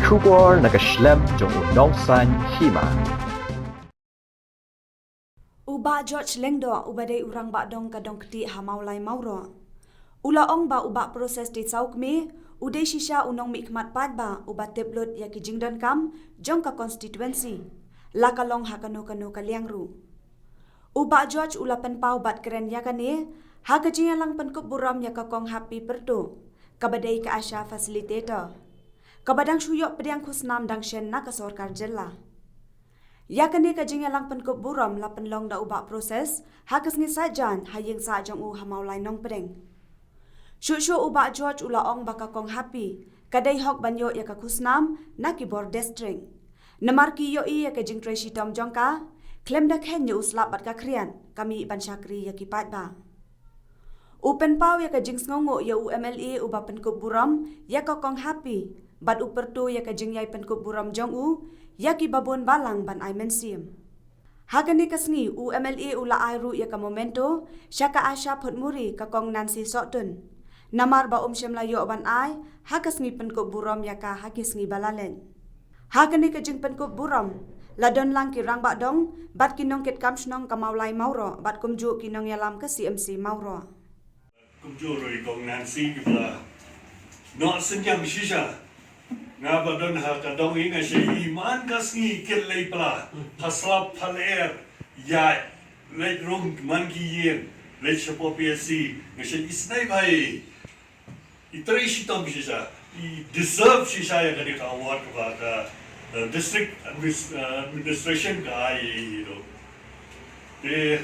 Shubor nakaslem jong unongsan hima. Uba George Lengdo ubadai urang ba dong kadong keti hamaulai mauro. Ula ong ba uba proses di saukme udai shisha unong mikmat pad ba uba teblut ya ki jingdon kam jong ka konstituensi. Lakalong hakano kaliangru. Uba George ula penpau bat keren ya kane ha kajinga lang penkup buram ya ka kong happy perdo. Kabadai ka asya facilitator. Kabadang shuyok pediang khusnam dang shen na ka sorkar jella. Ya kene kajing lang penkup buram la penlong da ubak proses hakas ni sajan hayeng sa jong u hamaulai nong pedeng. Shushu ubak George ula ong baka kong happy kadai hok banyo ya ka khusnam na ki bor district. Namar ki yo i ya kajing treshi tom jongka klem da khen yu slap bat ka krian kami ban syakri ya ki pat ba. Upen pau ya kajing sngongo ya UMLA uba penkup buram ya ka kong happy bat upertu ya kajing yai penkup buram jong u ya ki babon balang ban ai mensim. Hagani kasngi UMLA ula airu ya ka momento syaka asya phutmuri ka kong Nancy Sotun. Namar ba syamlayo ban ai hakasngi penkup buram ya ka hakisngi balalen. Hagani kajing penkup buram ladon lang ki rang ba dong bat kinong ket kam snong kamaulai mauro bat kumju kinong yalam ka CMC mauro. Kumju roi kong Nancy kibla no senjang shisha nga ba don ha ka dong inga she iman kasngi kelai pala haslap phaler ya late rung man ki yen late shapo PSC nga she isnai bhai itri shitom shisha I deserve shisha ya kadi ka award ka ka district administration ka ai ro te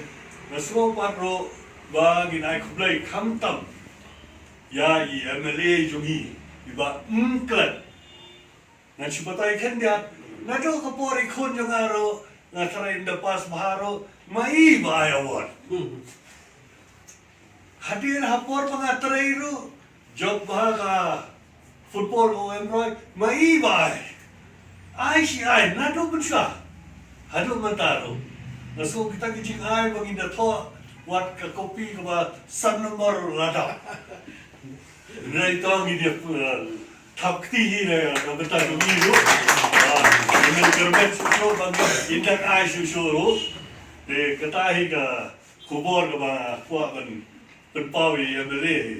nasmo patro ba ginai kublai kamtam ya I MLA jungi iba klat na chupatai kan dia na do kapori kun yung aro na try in the past baharo mai ba award hadir hapor mga try ro job ba ka football o emroy mai ba ai si ai na do bunsa hado mantaro na so kita kijing ai bangin da tho wat ka kopi ka ba san nomor lada rai tong dia thakti hi na bata dumi ro ini kermet so bang indak ai su ro de kata hi ka kubor ka ba kwa ban penpawi MLA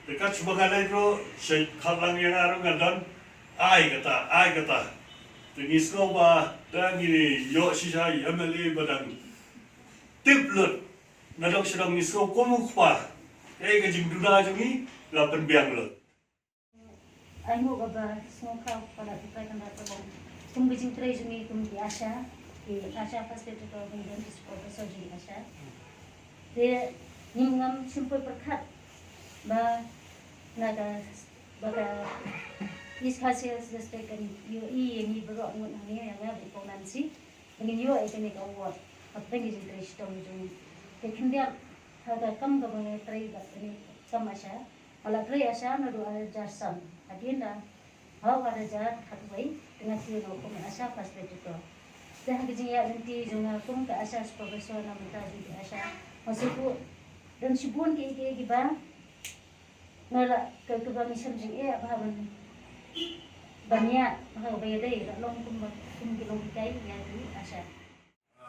de kat sebagai ro sei khalang yang aro ngadan ai kata tingis ko ba dan ini yo sisa MLA badang tiplut nadok sedang nisko komu kwa ka jing duda jungi la penbiang lo Ai mo baba smoka pada kita kan dapat bom. Kum bijing tray jumi kum di Asha, di Asha first itu to dengan profesor di Asha. Dia nimngam simple perkat ba naga baga is hasil district kan yo I ni berok ngut ni yang ada di Nancy. Dengan yo ini ka award. Apa bijing tray stone jumi. Tekin dia ada kam ga bang tray ga ini kam Asha. Ala tray Asha na do ada jasam. Agenda, how ada jalan hatway dengan kilo kum Asha pas itu. Dah kerja nanti jangan kum ke Asha profesor nama tadi Asha. Masukku dan sibun ke giba. Nala ke bang isam jeng apa banyak hal bayadai long kum kilo kai ya di Asha.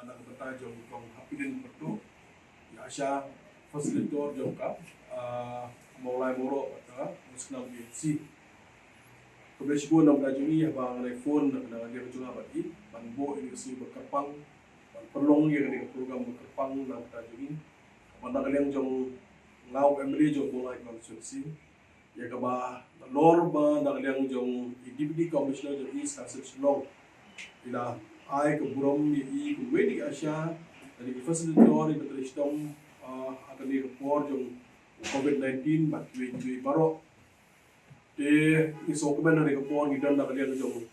Nak bertanya jom kong hapidin pertu ya Asha fasilitator jom kap mulai moro atau musnam BC. Kebetulan pun nak belajar ni, abang telefon nak kena dia berjuang apa ni, banbo ini si berkepang, perlong dia kena program berkepang nak belajar ni. Abang nak kalian jom ngau MLA jom mulai konstitusi, ya kaba lor ba nak kalian jom deputy commissioner jom East Council Long, bila ai ke buram ni ke wedding Asia, dari facilitator di betul sistem akan di report jom COVID-19 bat we baru de iso ko ben na ko pon gidan na kalian jong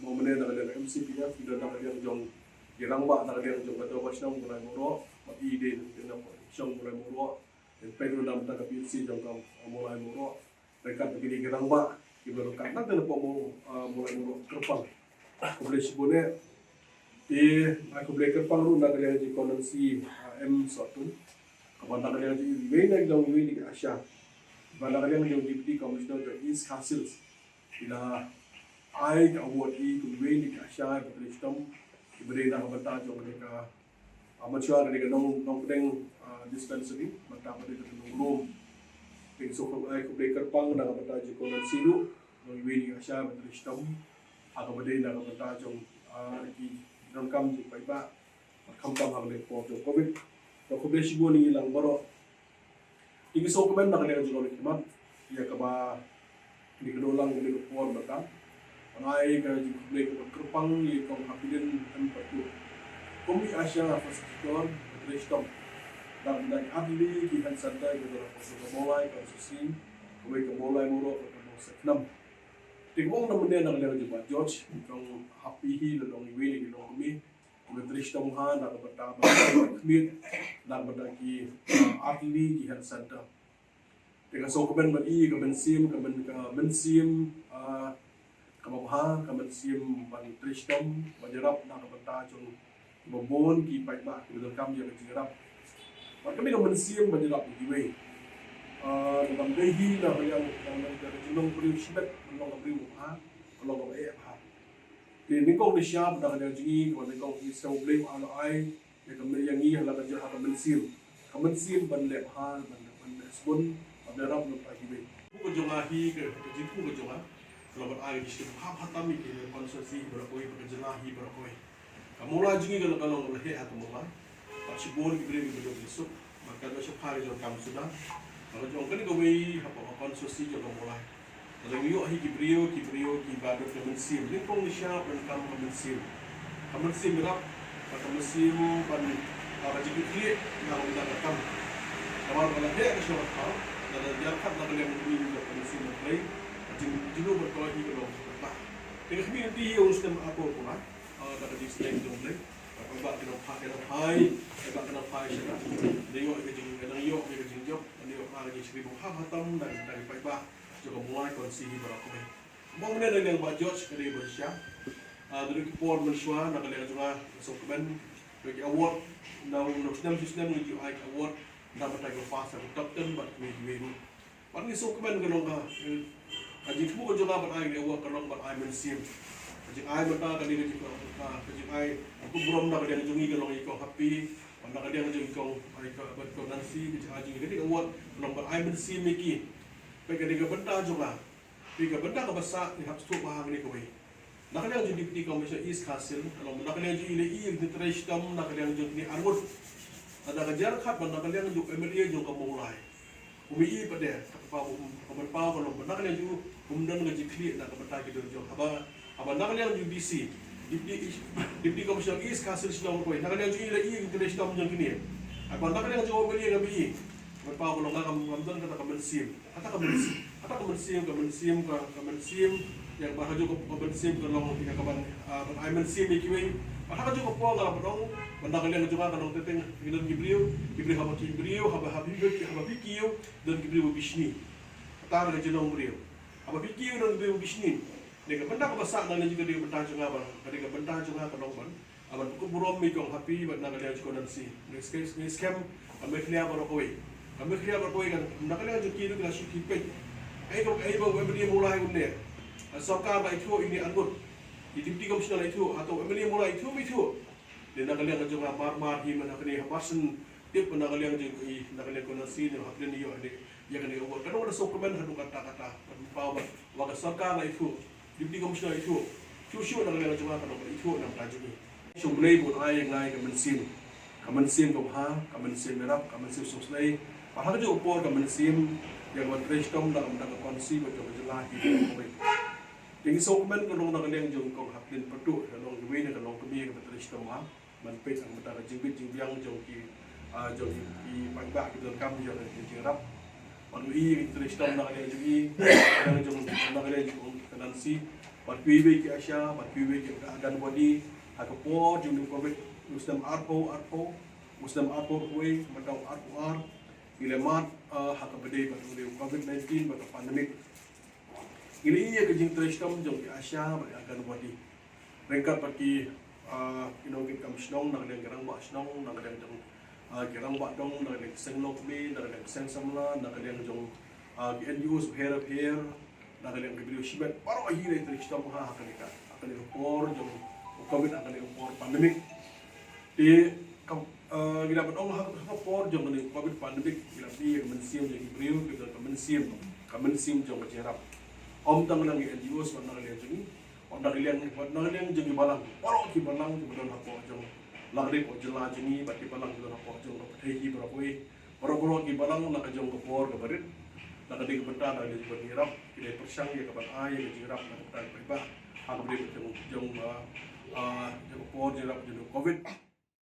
mo mene na kalian MCPF gidan na kalian jong girang ba na kalian jong kato ko siyang mulai moro ma ide na po siyang mulai moro de pero na ta kapisi jong ka mulai moro mereka begini girang ba ibaro ka na po mo mulai moro kerpang ko boleh sibone de aku boleh kerpang ru na kalian ji kononsi M1 kapan kalian ji we jong we di Asia Bala kalian yang deputy commissioner dari East Council bila ai ka award I kumwe ni ka sha beristom ibere na bata jo mereka amateur ni ka nong pedeng dispensary mata pada ka nong room ping so ko ai ko breaker pang na bata jo ko silu nong ibere ni ka sha beristom aga bade na bata jo ki nong kam ji pai ba kam kam ha le po jo covid to ko be shigo ni lang baro ini so komen na ka jo ni mat ya ka ba ni ka dolang ni ko por bata Anai ka jibli ko kerpang ni kong hapidin an patu. Kumi Asia fastor Kristom. Dan adli ki han santai ko dora ko molai ko susi ko ko molai muro ko mo seknam. Tingong na munde na lero jiba George kong happy hi lo dong iwi ni dong mi. Ko Kristom ha na ko bata ba kmit na bata ki adli ki han santai. Tengah so ko ben I ko ben sim kamabha kaman sim ban tristom banjarap na kabanta chung babon ki paitba ki kam ya jirap par kami kaman sim banjarap ki we dalam dehi na yang jinong priu sibet nong priu ha nong e ha ki ni ko ni syap da kan jingi ko ni ko ki so blame ala ai ya kami yang I hala kan jah kaman sim ban lep ha ban spon banjarap no pa ki we ko jongahi ke jitu ko jongahi kalau berada di sini, apa mi ke konsorsi berakoi berjelahi berakoi. Kamu lagi ni kalau lehe atau mulai, pasti boleh diberi video besok. Maka dah separi jauh kamu sudah. Kalau jauh kan kau apa konsorsi jauh mulai. Kalau yuk kibrio badut kemensim. Ni kau ni siapa dan kamu kemensim. Kemensim berap, kemensim pan apa jadi klik yang kita kamu. Kalau lehe ke siapa kau, kalau jarkat nak yang ini kemensim berlai. Julu berkolahi kalau apa? Dengan kami nanti yang sistem apa pun lah, dapat disediakan dalam lagi. Kalau kena pai, kena pai saja. Dia kerjing job, dia lagi seribu hatam dan dari pai bah juga mulai konsisi berakoi. Mungkin ada yang buat George kerja bersih. Dari kepor mensuah, nak lihat juga sokongan bagi award, sistem menuju award dapat lagi fasa top 10 buat minggu. Paling sokongan kalau Ajik semua juga berai dia awak kalau berai mensim. Ajik ai beta kali dia juga. Ajik ai aku berom dah dia jungi kalau ikau happy. Anda dia jungi kau ai ka betul nanti ajik ajik dia awak kalau berai mensim iki. Baik dia benda juga. Tiga benda ke besar ni harus tu faham ni kau. Nak dia jadi di Commission East Castle kalau nak dia jadi ini di Tristam nak dia jadi ni Armut. Ada kejar kat nak dia jadi MLA juga mulai. Umi pada apa kalau benar yang ju kemudian ngaji klik nak bertai kita jauh apa nak yang ju BC di Commission East Castle Selong Point nak yang ju ini kita Islam yang kini apa nak yang ju beli ngabi berapa kalau ngamdan kata kemensim yang bahaju kemensim kalau tiga kaban mensim ikiwe apa juga po kalau bedong benda kalian juga kalau teteng hidup Gibril haba bikiu dan Gibril bisni tar le jenong Gibril haba bikiu dan Gibril bisni deka benda kebasak dan juga dia benda juga bang ketika benda juga kalau ban aban ku burom mi kong happy benda kalian juga nanti next scam kami clear berokoi kan benda kalian juga kira kita sikit ai bawa dia mulai unde sokar baik itu ini anggut Di komisioner itu atau MLA mulai itu. Dan nak kalian juga mar hi mana kalian hapasan tip mana kalian juga nak kalian konasi ni haknya ni ada yang kalian buat. Kadang ada sokomen hadu kata-kata bawa waga sarkar itu di komisioner itu. Syusyuk nak kalian juga kalau itu nak tajuk ni. Sumlay pun ay ngai kemensim kobha, kemensim merap, kemensim sosnai. Padahal juga por kemensim yang bertrestom dalam konsi betul-betul hidup. Jadi sokongan kalau nak kalian jongkok hakin petuk kalau kami kalau kami betul istoma manpet ang betara jingbiang jongki pagba kita kami yang jirap manui betul istom nak kalian juga yang nak kalian kanansi patui ki Asia patui ki agan body akapo jumlah covid Muslim arpo we matau arpo ilamat hakabade betul covid-19 betul pandemik ini ia kejing tristom jom di Asia akan wadi rengkat pagi inogit kam snong nak yang gerang bak snong nak yang jong gerang bak dong nak yang seng lok mi nak yang seng samla nak yang jong NGOs here nagaling video shibat paro hire tri sta mo ha kalika akali por jong covid akali por pandemic di gila bedong ha por jong ni covid pandemic gila bi mensiam jadi brio kita mensiam jong jerap om tang nang NGO so nang le jeng on nagilian jeng balang paro ki balang ki bedon ha por jong lagri ko jela jeni bati balang bedon ha por jong hi berapoi paro ki balang nak jong ko por ke berit nak di kebetulan ada di berdirap tidak persang ya kapan ayah di jirap nak kebetulan pribah aku beri jong por jirap jong covid